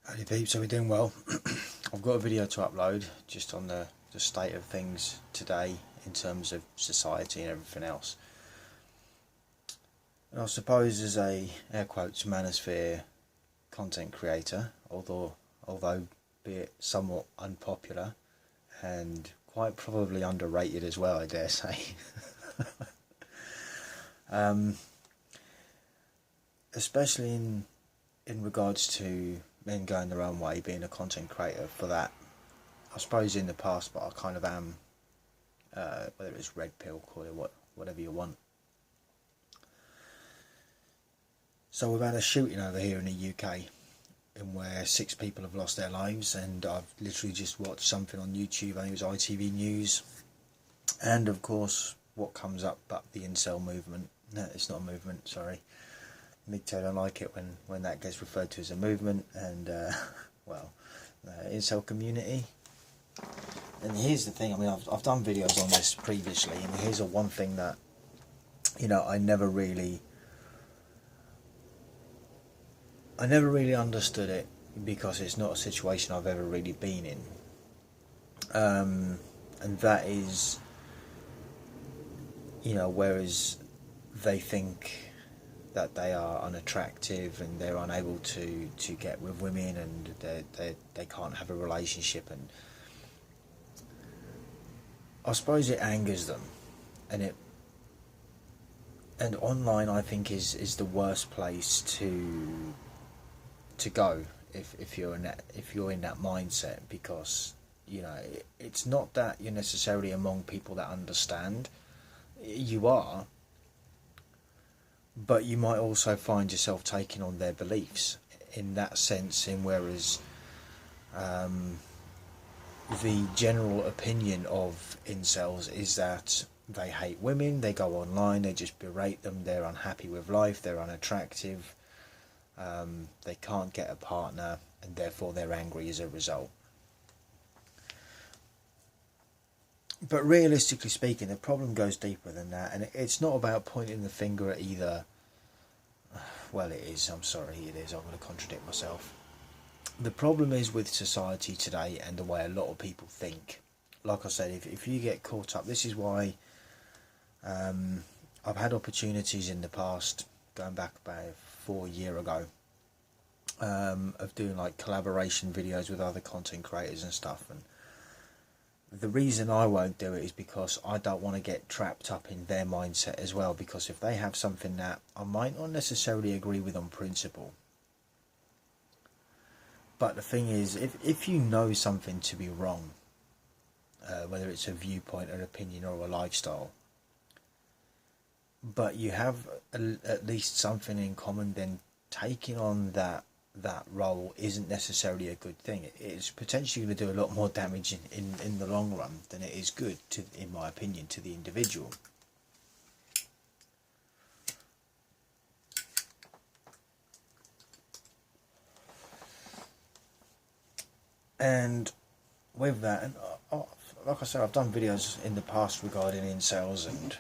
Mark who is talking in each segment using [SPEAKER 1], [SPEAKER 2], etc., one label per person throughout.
[SPEAKER 1] Howdy peeps, are we doing well? I've got a video to upload just on the state of things today in terms of society and everything else. And I suppose as a, air quotes, manosphere content creator, although be it somewhat unpopular and quite probably underrated as well, I dare say. Especially in regards to men going their own way, being a content creator for that. I suppose in the past, but I kind of am, whether it's red pill, call it whatever you want. So we've had a shooting over here in the UK, in where 6 people have lost their lives, and I've literally just watched something on YouTube. I think it was ITV News, and of course, what comes up but the incel movement. No, it's not a movement. Sorry. mgtow don't like it when that gets referred to as a movement, and incel community. And here's the thing, I mean, I've done videos on this previously, and here's the one thing that, you know, I never really understood it, because it's not a situation I've ever really been in, and that is, you know, whereas they think that they are unattractive and they're unable to get with women, and they can't have a relationship, and I suppose it angers them, and online, I think, is the worst place to go if you're in that mindset, because, you know, it's not that you're necessarily among people that understand. You are, but you might also find yourself taking on their beliefs in that sense, in whereas the general opinion of incels is that they hate women, they go online, they just berate them, they're unhappy with life, they're unattractive, they can't get a partner, and therefore they're angry as a result. But realistically speaking, the problem goes deeper than that, and it's not about pointing the finger at either. Well, it is, I'm sorry, it is, I'm going to contradict myself. The problem is with society today and the way a lot of people think. Like I said, if you get caught up, this is why I've had opportunities in the past, going back about 4 years ago, of doing like collaboration videos with other content creators and stuff, and the reason I won't do it is because I don't want to get trapped up in their mindset as well, because if they have something that I might not necessarily agree with on principle, but the thing is, if you know something to be wrong, whether it's a viewpoint, an opinion, or a lifestyle, but you have at least something in common, then taking on that role isn't necessarily a good thing. It's potentially going to do a lot more damage in the long run than it is good, in my opinion, to the individual. And with that, and like I said, I've done videos in the past regarding incels and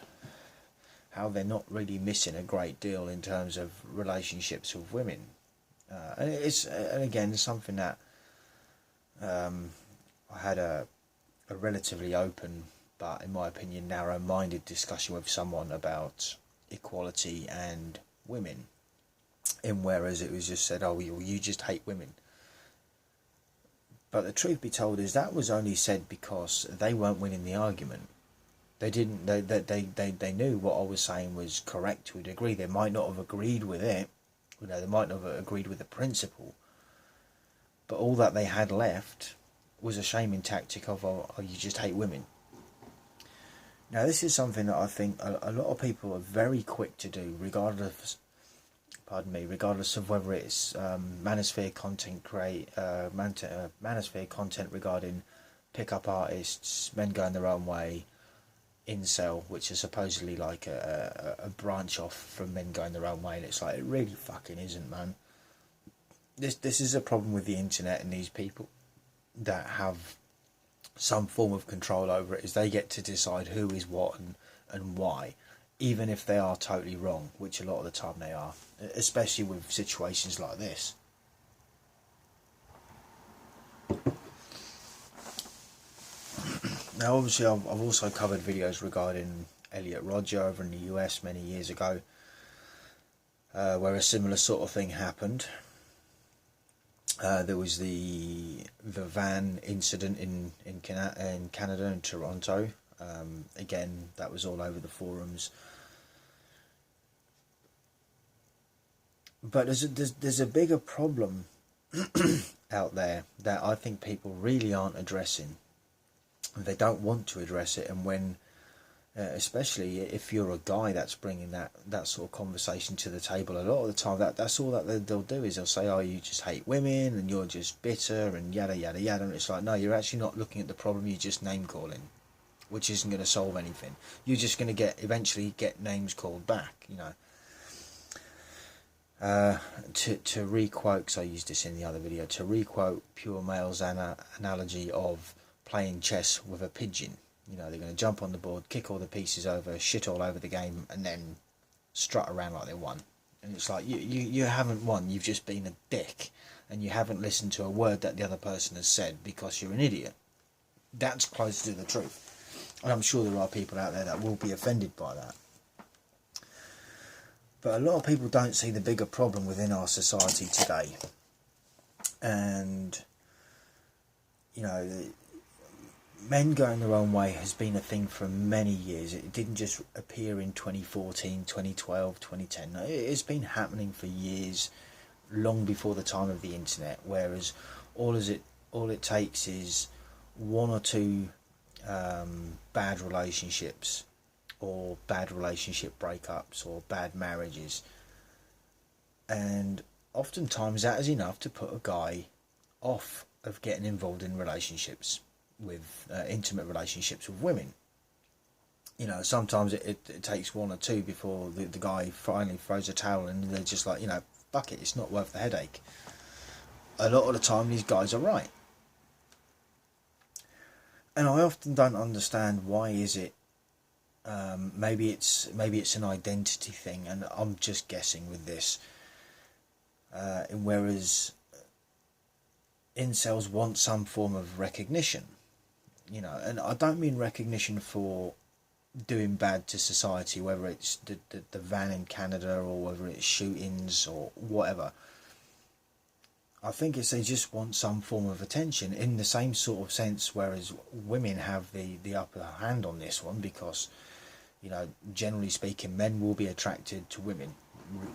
[SPEAKER 1] how they're not really missing a great deal in terms of relationships with women. And again, something that I had a relatively open, but in my opinion narrow-minded discussion with someone about equality and women, in whereas it was just said, oh, you just hate women. But the truth be told is that was only said because they weren't winning the argument. They didn't. They knew what I was saying was correct to a degree. They might not have agreed with it. You know, they might not have agreed with the principle. But all that they had left was a shaming tactic of, oh, you just hate women. Now, this is something that I think a lot of people are very quick to do, regardless of whether it's manosphere content manosphere content regarding pickup artists, men going their own way, incel, which is supposedly like a branch off from men going their own way, and it's like, it really fucking isn't, man. This is a problem with the internet and these people that have some form of control over it, is they get to decide who is what and why, even if they are totally wrong, which a lot of the time they are, especially with situations like this. Now, obviously, I've also covered videos regarding Elliot Rodger over in the US many years ago, where a similar sort of thing happened. There was the van incident in Canada, in Toronto. Again, that was all over the forums. But there's a bigger problem out there that I think people really aren't addressing. They don't want to address it, and when, especially if you're a guy that's bringing that sort of conversation to the table, a lot of the time that's all that they'll do is they'll say, oh, you just hate women and you're just bitter and yada yada yada, and it's like, no, you're actually not looking at the problem, you're just name calling, which isn't going to solve anything. You're just going to eventually get names called back, you know. To requote, because I used this in the other video, to requote Pure Male's analogy of playing chess with a pigeon. You know, they're going to jump on the board, kick all the pieces over, shit all over the game, and then strut around like they won. And it's like, you haven't won, you've just been a dick, and you haven't listened to a word that the other person has said because you're an idiot. That's close to the truth. And I'm sure there are people out there that will be offended by that. But a lot of people don't see the bigger problem within our society today. And, you know, men going their own way has been a thing for many years. It didn't just appear in 2014, 2012, 2010. No, it's been happening for years, long before the time of the internet. Whereas all it takes is one or two bad relationships, or bad relationship breakups, or bad marriages, and oftentimes that is enough to put a guy off of getting involved in relationships with intimate relationships with women. You know, sometimes it takes one or two before the guy finally throws a towel and they're just like, you know, fuck it, it's not worth the headache. A lot of the time these guys are right, and I often don't understand why is it. Maybe it's an identity thing, and I'm just guessing with this. Whereas incels want some form of recognition, you know, and I don't mean recognition for doing bad to society, whether it's the van in Canada or whether it's shootings or whatever. I think it's they just want some form of attention in the same sort of sense, whereas women have the upper hand on this one because, you know, generally speaking, men will be attracted to women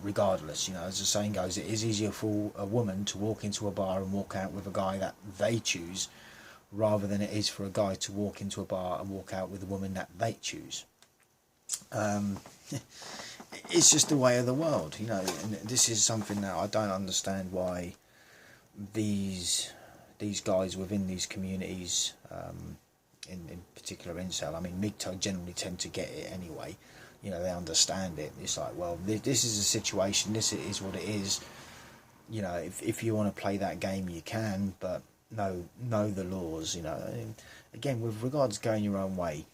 [SPEAKER 1] regardless. You know, as the saying goes, it is easier for a woman to walk into a bar and walk out with a guy that they choose rather than it is for a guy to walk into a bar and walk out with a woman that they choose. It's just the way of the world, you know, and this is something that I don't understand why these guys within these communities, in particular incel, I mean mgtow generally tend to get it anyway, you know, they understand it. It's like, well, this is a situation, this is what it is, you know, if you want to play that game you can, but know the laws, you know. And again, with regards to going your own way,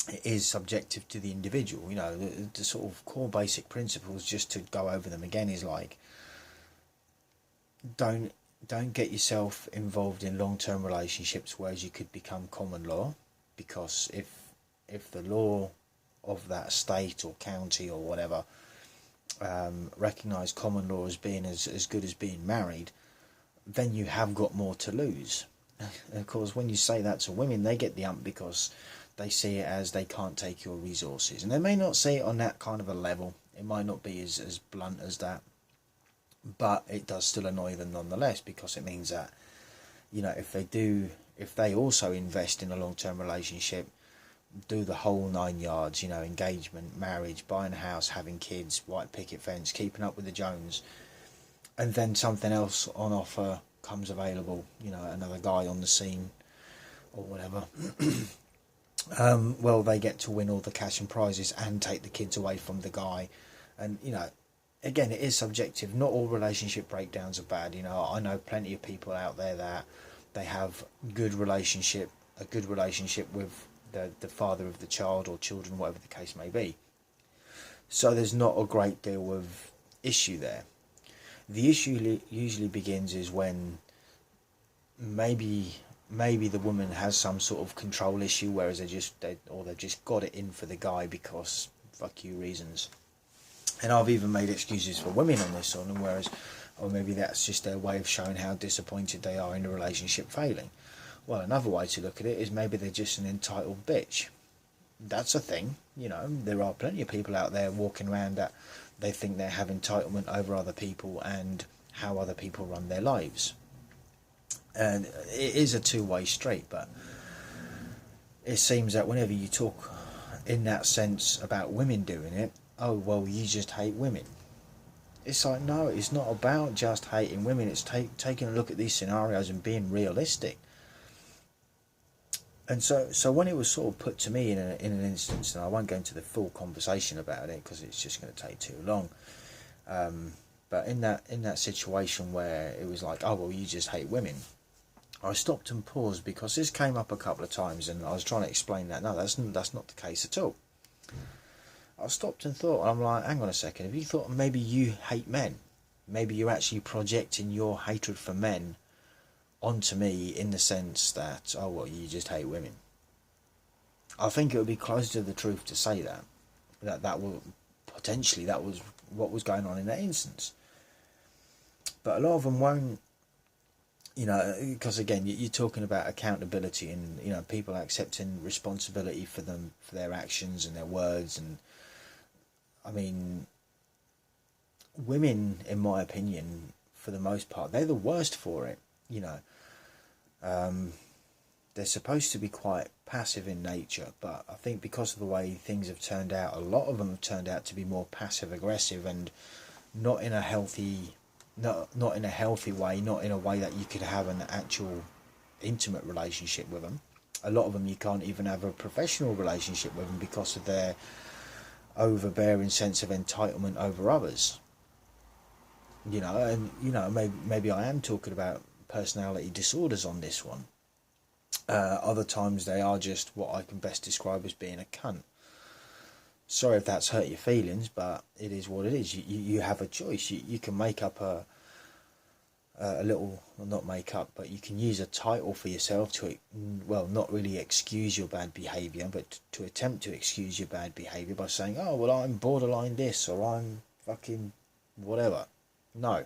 [SPEAKER 1] it is subjective to the individual, you know. The sort of core basic principles, just to go over them again, is like, don't get yourself involved in long-term relationships whereas you could become common law, because if the law of that state or county or whatever recognise common law as being as good as being married, then you have got more to lose. And of course, when you say that to women, they get the ump because they see it as they can't take your resources, and they may not see it on that kind of a level. It might not be as blunt as that, but it does still annoy them nonetheless, because it means that, you know, if they also invest in a long-term relationship, do the whole 9 yards, you know, engagement, marriage, buying a house, having kids, white picket fence, keeping up with the Jones, and then something else on offer comes available, you know, another guy on the scene or whatever, well, they get to win all the cash and prizes and take the kids away from the guy. And, you know, again, it is subjective. Not all relationship breakdowns are bad. You know, I know plenty of people out there that they have a good relationship with the father of the child or children, whatever the case may be. So there's not a great deal of issue there. The issue usually begins is when maybe maybe the woman has some sort of control issue, whereas they've just got it in for the guy because fuck you reasons. And I've even made excuses for women on this one, and whereas, or maybe that's just their way of showing how disappointed they are in the relationship failing. Well, another way to look at it is maybe they're just an entitled bitch. That's a thing, you know. There are plenty of people out there walking around that they think they have entitlement over other people and how other people run their lives. And it is a two-way street, but it seems that whenever you talk in that sense about women doing it, oh, well, you just hate women. It's like, no, it's not about just hating women. It's taking a look at these scenarios and being realistic. And so when it was sort of put to me in an instance, and I won't go into the full conversation about it because it's just going to take too long. But in that situation where it was like, oh, well, you just hate women, I stopped and paused because this came up a couple of times, and I was trying to explain that. No, that's not the case at all. I stopped and thought, I'm like, hang on a second, have you thought maybe you hate men? Maybe you're actually projecting your hatred for men onto me in the sense that, oh, well, you just hate women. I think it would be closer to the truth to say that will potentially that was what was going on in that instance. But a lot of them won't, you know, because again, you're talking about accountability and, you know, people accepting responsibility for their actions and their words. And I mean, women, in my opinion, for the most part, they're the worst for it. You know, they're supposed to be quite passive in nature, but I think because of the way things have turned out, a lot of them have turned out to be more passive aggressive, and not in a healthy way, not in a way that you could have an actual intimate relationship with them. A lot of them you can't even have a professional relationship with them because of their overbearing sense of entitlement over others. You know, and you know, maybe I am talking about personality disorders on this one. Other times they are just what I can best describe as being a cunt. Sorry if that's hurt your feelings, but it is what it is. You have a choice. You can make up a little, well, not make up, but you can use a title for yourself to, well, not really excuse your bad behaviour, but to attempt to excuse your bad behaviour by saying, oh, well, I'm borderline this, or I'm fucking whatever. No.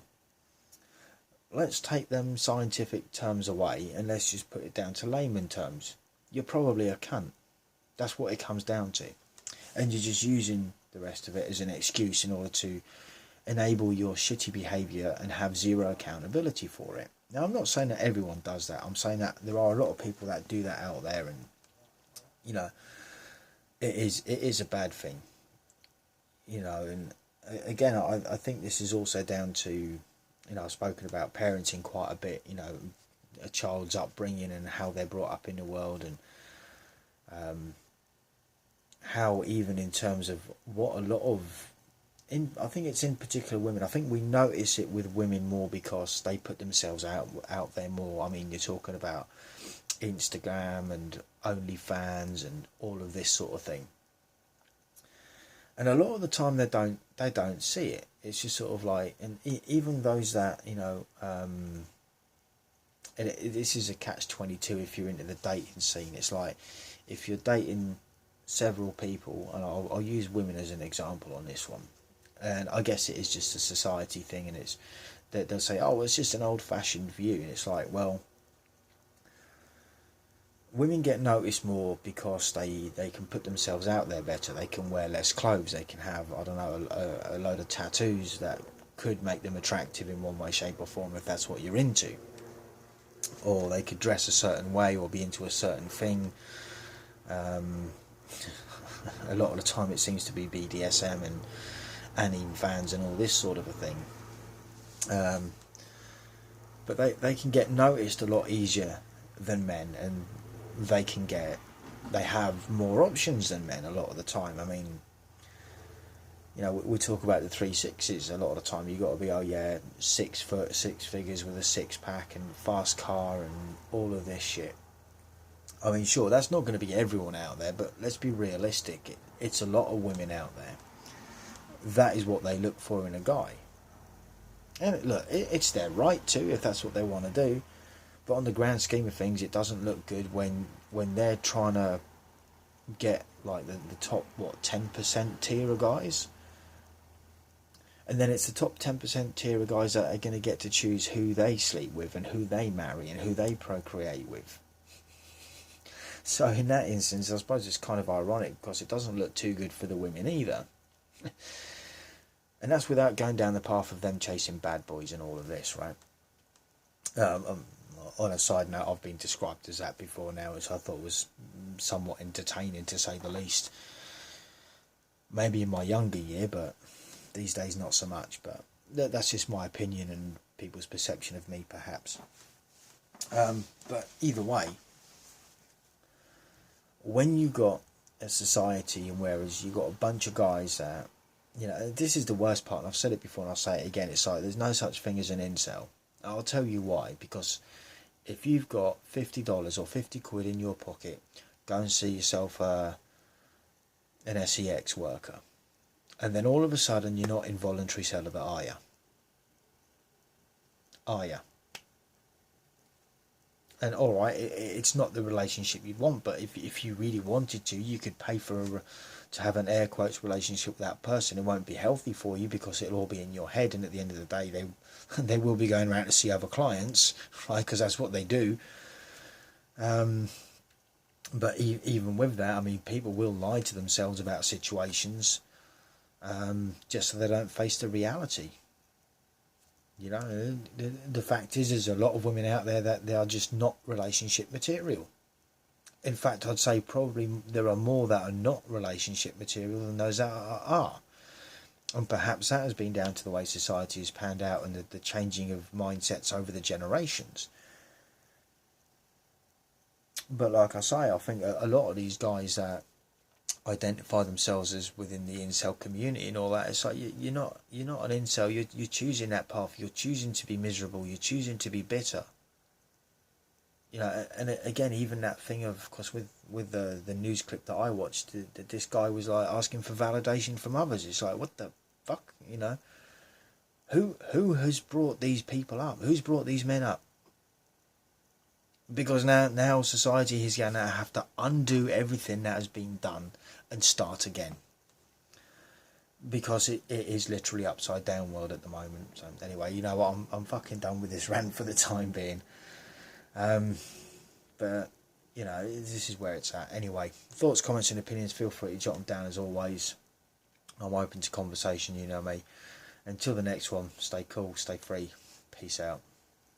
[SPEAKER 1] Let's take them scientific terms away and let's just put it down to layman terms. You're probably a cunt. That's what it comes down to. And you're just using the rest of it as an excuse in order to enable your shitty behaviour and have zero accountability for it. Now, I'm not saying that everyone does that. I'm saying that there are a lot of people that do that out there, and, you know, it is a bad thing. You know, and again, I think this is also down to, you know, I've spoken about parenting quite a bit, you know, a child's upbringing and how they're brought up in the world, and how even in terms of what a lot of, I think it's in particular women, I think we notice it with women more because they put themselves out there more. I mean, you're talking about Instagram and OnlyFans and all of this sort of thing. And a lot of the time they don't see it. It's just sort of like, and even those that, you know, and this is a catch-22 if you're into the dating scene. It's like, if you're dating several people, and I'll use women as an example on this one, and I guess it is just a society thing, and it's that they'll say, oh, it's just an old-fashioned view, and it's like, well, women get noticed more because they can put themselves out there better. They can wear less clothes. They can have, I don't know, a load of tattoos that could make them attractive in one way, shape or form if that's what you're into. Or they could dress a certain way or be into a certain thing. A lot of the time it seems to be BDSM and anime fans and all this sort of a thing. But they can get noticed a lot easier than men, and they have more options than men a lot of the time. I mean, you know, we talk about the 3 6s a lot of the time. You got to be, oh yeah, 6 foot, 6 figures with a 6-pack and fast car and all of this shit. I mean, sure, that's not going to be everyone out there, but let's be realistic. It's a lot of women out there. That is what they look for in a guy. And look, it's their right to, if that's what they want to do. But on the grand scheme of things, it doesn't look good when they're trying to get like the top, what, 10% tier of guys. And then it's the top 10% tier of guys that are going to get to choose who they sleep with and who they marry and who they procreate with. So in that instance, I suppose it's kind of ironic because it doesn't look too good for the women either. And that's without going down the path of them chasing bad boys and all of this, right? On a side note, I've been described as that before now, which I thought was somewhat entertaining to say the least. Maybe in my younger year, but these days not so much. But that's just my opinion and people's perception of me, perhaps. But either way, when you got a society, and whereas you got a bunch of guys that, you know, this is the worst part, and I've said it before and I'll say it again, it's like there's no such thing as an incel. I'll tell you why. Because if you've got $50 or 50 quid in your pocket, go and see yourself an SEX worker, and then all of a sudden you're not involuntary celibate, are you? Are you? And alright, it's not the relationship you'd want, but if you really wanted to, you could pay to have an air quotes relationship with that person. It won't be healthy for you because it'll all be in your head, and at the end of the day they will be going around to see other clients, right, because that's what they do. But even with that, I mean, people will lie to themselves about situations just so they don't face the reality. You know, the fact is there's a lot of women out there that they are just not relationship material. In fact, I'd say probably there are more that are not relationship material than those that are. And perhaps that has been down to the way society has panned out and the changing of mindsets over the generations. But like I say, I think a lot of these guys that identify themselves as within the incel community and all that, it's like you're not an incel. You're choosing that path. You're choosing to be miserable. You're choosing to be bitter. You know, and again, even that thing of course with the news clip that I watched, that this guy was like asking for validation from others. It's like, what the fuck, you know? Who has brought these people up? Who's brought these men up? Because now society is going to have to undo everything that has been done and start again. Because it is literally upside down world at the moment. So anyway, you know what? I'm fucking done with this rant for the time being. But you know, this is where it's at. Anyway, thoughts, comments, and opinions. Feel free to jot them down as always. I'm open to conversation. You know me. Until the next one, stay cool, stay free. Peace out.